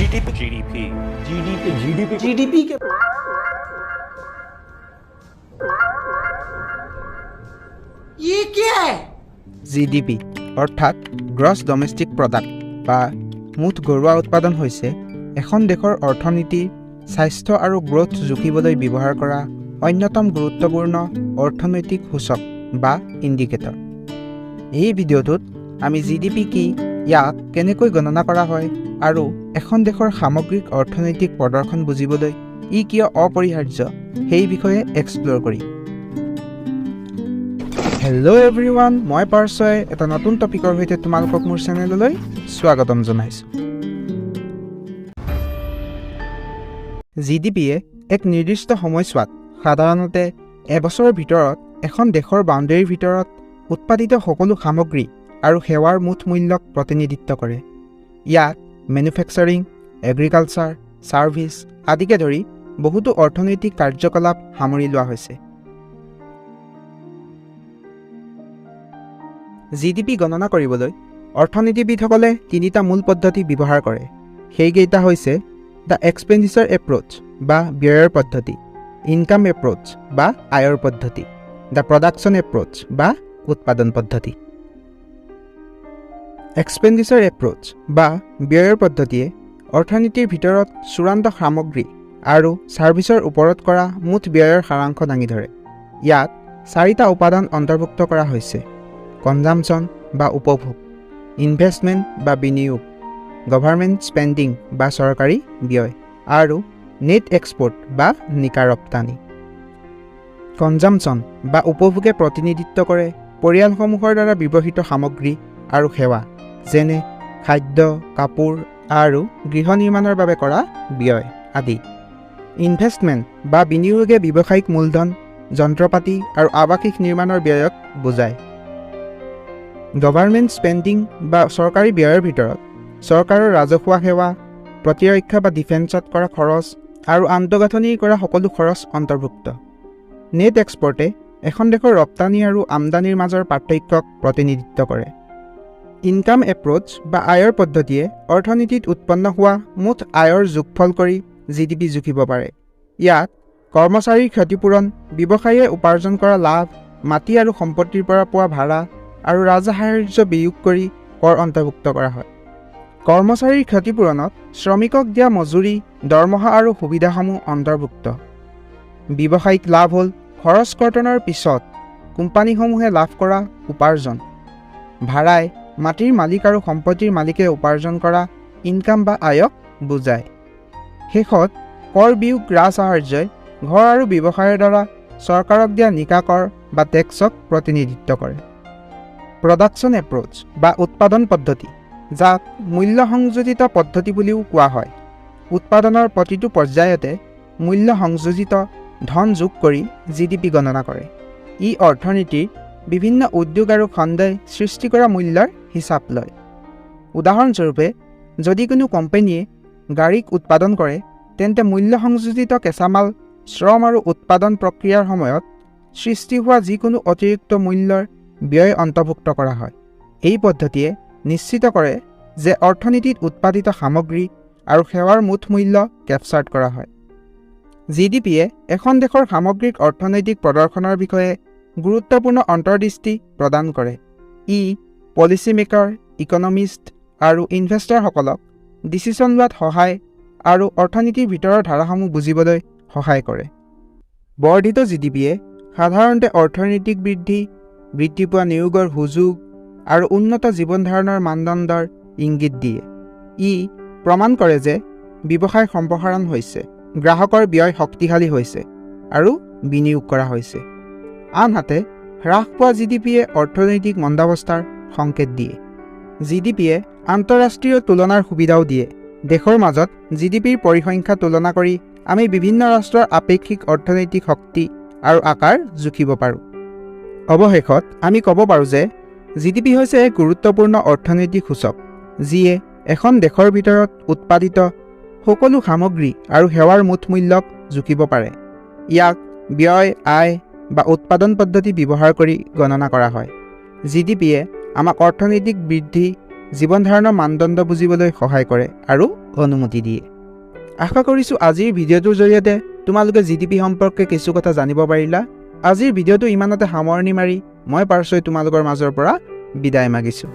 GDP के ये क्या है? GDP অৰ্থাৎ গ্ৰছ ডমেষ্টিক প্ৰডাক্ট বা মুঠ ঘৰুৱা উৎপাদন হৈছে এখন দেশৰ অৰ্থনীতি স্বাস্থ্য আৰু গ্ৰোথ জুখিবলৈ ব্যৱহাৰ কৰা অন্যতম গুৰুত্বপূৰ্ণ অৰ্থনৈতিক সূচক বা ইণ্ডিকেটৰ। এই ভিডিঅ'টোত আমি GDP কি, ইয়াক কেনেকৈ গণনা কৰা হয় আৰু এখন দেশৰ সামগ্ৰিক অৰ্থনৈতিক প্ৰদৰ্শন বুজিবলৈ ই কিয় অপৰিহাৰ্য সেই বিষয়ে এক্সপ্ল'ৰ কৰিম। হেল্ল' এভৰিৱান, মই পাৰ্চৱাই এটা নতুন টপিকৰ সৈতে তোমালোকক মোৰ চেনেললৈ স্বাগতম জনাইছোঁ। GDPয়ে এক নিৰ্দিষ্ট সময়ছোৱাত সাধাৰণতে এবছৰৰ ভিতৰত এখন দেশৰ বাউণ্ডেৰীৰ ভিতৰত উৎপাদিত সকলো সামগ্ৰী আৰু সেৱাৰ মুঠ মূল্যক প্ৰতিনিধিত্ব কৰে। ইয়াত মেনুফেকচাৰিং, এগ্ৰিকালচাৰ, ছাৰ্ভিচ আদিকে ধৰি বহুতো অৰ্থনৈতিক কাৰ্যকলাপ সামৰি লোৱা হৈছে। GDP গণনা কৰিবলৈ অৰ্থনীতিবিদসকলে তিনিটা মূল পদ্ধতি ব্যৱহাৰ কৰে। সেইকেইটা হৈছে দ্য এক্সপেণ্ডিচাৰ এপ্ৰ'চ বা ব্যয়ৰ পদ্ধতি, ইনকাম এপ্ৰ'চ বা আয়ৰ পদ্ধতি, দ্য প্ৰডাকশ্যন এপ্ৰ'চ বা উৎপাদন পদ্ধতি। এক্সপেণ্ডিচাৰ এপ্ৰ'চ বা ব্যয়ৰ পদ্ধতিয়ে অৰ্থনীতিৰ ভিতৰত চূড়ান্ত সামগ্ৰী আৰু ছাৰ্ভিচৰ ওপৰত কৰা মুঠ ব্যয়ৰ সাৰাংশ দাঙি ধৰে। ইয়াত চাৰিটা উপাদান অন্তৰ্ভুক্ত কৰা হৈছে: কনজামশ্যন বা উপভোগ, ইনভেষ্টমেণ্ট বা বিনিয়োগ, গভাৰ্ণমেণ্ট স্পেণ্ডিং বা চৰকাৰী ব্যয়, আৰু নেট এক্সপৰ্ট বা নিকা ৰপ্তানি। কনজামশ্যন বা উপভোগে প্ৰতিনিধিত্ব কৰে পৰিয়ালসমূহৰ দ্বাৰা ব্যৱহৃত সামগ্ৰী আৰু সেৱা, যেনে খাদ্য, কাপোৰ আৰু গৃহ নিৰ্মাণৰ বাবে কৰা ব্যয় আদি। ইনভেষ্টমেণ্ট বা বিনিয়োগে ব্যৱসায়িক মূলধন, যন্ত্ৰপাতি আৰু আৱাসিক নিৰ্মাণৰ ব্যয়ক বুজায়। গভাৰ্ণমেণ্ট স্পেণ্ডিং বা চৰকাৰী ব্যয়ৰ ভিতৰত চৰকাৰৰ ৰাজহুৱা সেৱা, প্ৰতিৰক্ষা বা ডিফেন্সত কৰা খৰচ আৰু আন্তঃগাঁথনিৰ কৰা সকলো খৰচ অন্তৰ্ভুক্ত। নেট এক্সপৰ্টে এখন দেশৰ ৰপ্তানি আৰু আমদানিৰ মাজৰ পাৰ্থক্যক প্ৰতিনিধিত্ব কৰে। ইনকাম এপ্ৰ'চ বা আয়ৰ পদ্ধতিয়ে অৰ্থনীতিত উৎপন্ন হোৱা মুঠ আয়ৰ যোগফল কৰি GDP জুখিব পাৰে। ইয়াত কৰ্মচাৰীৰ ক্ষতিপূৰণ, ব্যৱসায়ীয়ে উপাৰ্জন কৰা লাভ, মাটি আৰু সম্পত্তিৰ পৰা পোৱা ভাড়া আৰু ৰাজসাহাৰ্য বিয়োগ কৰি কৰ অন্তৰ্ভুক্ত কৰা হয়। কৰ্মচাৰীৰ ক্ষতিপূৰণত শ্ৰমিকক দিয়া মজুৰি, দৰমহা আৰু সুবিধাসমূহ অন্তৰ্ভুক্ত। ব্যৱসায়িক লাভ হ'ল খৰচ কৰ্তনৰ পিছত কোম্পানীসমূহে লাভ কৰা উপাৰ্জন। ভাড়াই মাটিৰ মালিক আৰু সম্পত্তিৰ মালিকে উপাৰ্জন কৰা ইনকাম বা আয়ক বুজায়। শেষত কৰ বিয়োগ ৰাজসাহাৰ্যই ঘৰ আৰু ব্যৱসায়ৰ দ্বাৰা চৰকাৰক দিয়া নিকা কৰ বা টেক্সক প্ৰতিনিধিত্ব কৰে। প্ৰডাকশ্যন এপ্ৰ'চ বা উৎপাদন পদ্ধতি, যাক মূল্য সংযোজিত পদ্ধতি বুলিও কোৱা হয়, উৎপাদনৰ প্ৰতিটো পৰ্যায়তে মূল্য সংযোজিত ধন যোগ কৰি GDP গণনা কৰে। ই অৰ্থনীতিৰ বিভিন্ন উদ্যোগ আৰু খণ্ডই সৃষ্টি কৰা মূল্যৰ হিচাপ লয়। উদাহৰণস্বৰূপে, যদি কোনো কোম্পানীয়ে গাড়ীক উৎপাদন কৰে, তেন্তে মূল্য সংযোজিত কেঁচামাল, শ্ৰম আৰু উৎপাদন প্ৰক্ৰিয়াৰ সময়ত সৃষ্টি হোৱা যিকোনো অতিৰিক্ত মূল্যৰ ব্যয় অন্তৰ্ভুক্ত কৰা হয়। এই পদ্ধতিয়ে নিশ্চিত কৰে যে অৰ্থনীতিত উৎপাদিত সামগ্ৰী আৰু সেৱাৰ মুঠ মূল্য কেপচাৰ্ড কৰা হয়। GDPয়ে এখন দেশৰ সামগ্ৰিক অৰ্থনৈতিক প্ৰদৰ্শনৰ বিষয়ে গুৰুত্বপূৰ্ণ অন্তৰ্দৃষ্টি প্ৰদান কৰে। ই পলিচি মেকাৰ, ইকনমিষ্ট আৰু ইনভেষ্টৰসকলক ডিচিশ্যন লোৱাত সহায় আৰু অৰ্থনীতিৰ ভিতৰৰ ধাৰাসমূহ বুজিবলৈ সহায় কৰে। বৰ্ধিত GDPয়ে সাধাৰণতে অৰ্থনৈতিক বৃদ্ধি, বৃদ্ধি পোৱা নিয়োগৰ সুযোগ আৰু উন্নত জীৱন ধাৰণৰ মানদণ্ডৰ ইংগিত দিয়ে। ই প্ৰমাণ কৰে যে ব্যৱসায় সম্প্ৰসাৰণ হৈছে, গ্ৰাহকৰ ব্যয় শক্তিশালী হৈছে আৰু বিনিয়োগ কৰা হৈছে। আনহাতে হ্ৰাস পোৱা GDPয়ে অৰ্থনৈতিক মন্দাৱস্থাৰ সংকেত দিয়ে। GDPয়ে আন্তঃৰাষ্ট্ৰীয় তুলনাৰ সুবিধাও দিয়ে। দেশৰ মাজত GDPৰ পৰিসংখ্যা তুলনা কৰি আমি বিভিন্ন ৰাষ্ট্ৰৰ আপেক্ষিক অৰ্থনৈতিক শক্তি আৰু আকাৰ জুখিব পাৰোঁ। অৱশেষত আমি ক'ব পাৰোঁ যে GDP হৈছে এক গুৰুত্বপূৰ্ণ অৰ্থনৈতিক সূচক, যিয়ে এখন দেশৰ ভিতৰত উৎপাদিত সকলো সামগ্ৰী আৰু সেৱাৰ মুঠ মূল্যক জুখিব পাৰে। ইয়াক ব্যয়, আয় বা উৎপাদন পদ্ধতি ব্যৱহাৰ কৰি গণনা কৰা হয়। GDPয়ে আমাক অৰ্থনৈতিক বৃদ্ধি, জীৱন ধাৰণৰ মানদণ্ড বুজিবলৈ সহায় কৰে আৰু অনুমতি দিয়ে। আশা কৰিছোঁ আজিৰ ভিডিঅ'টোৰ জৰিয়তে তোমালোকে GDP সম্পৰ্কে কিছু কথা জানিব পাৰিলা। আজিৰ ভিডিঅ'টো ইমানতে সামৰণি মাৰি মই পাৰ্শ্বই তোমালোকৰ মাজৰ পৰা বিদায় মাগিছোঁ।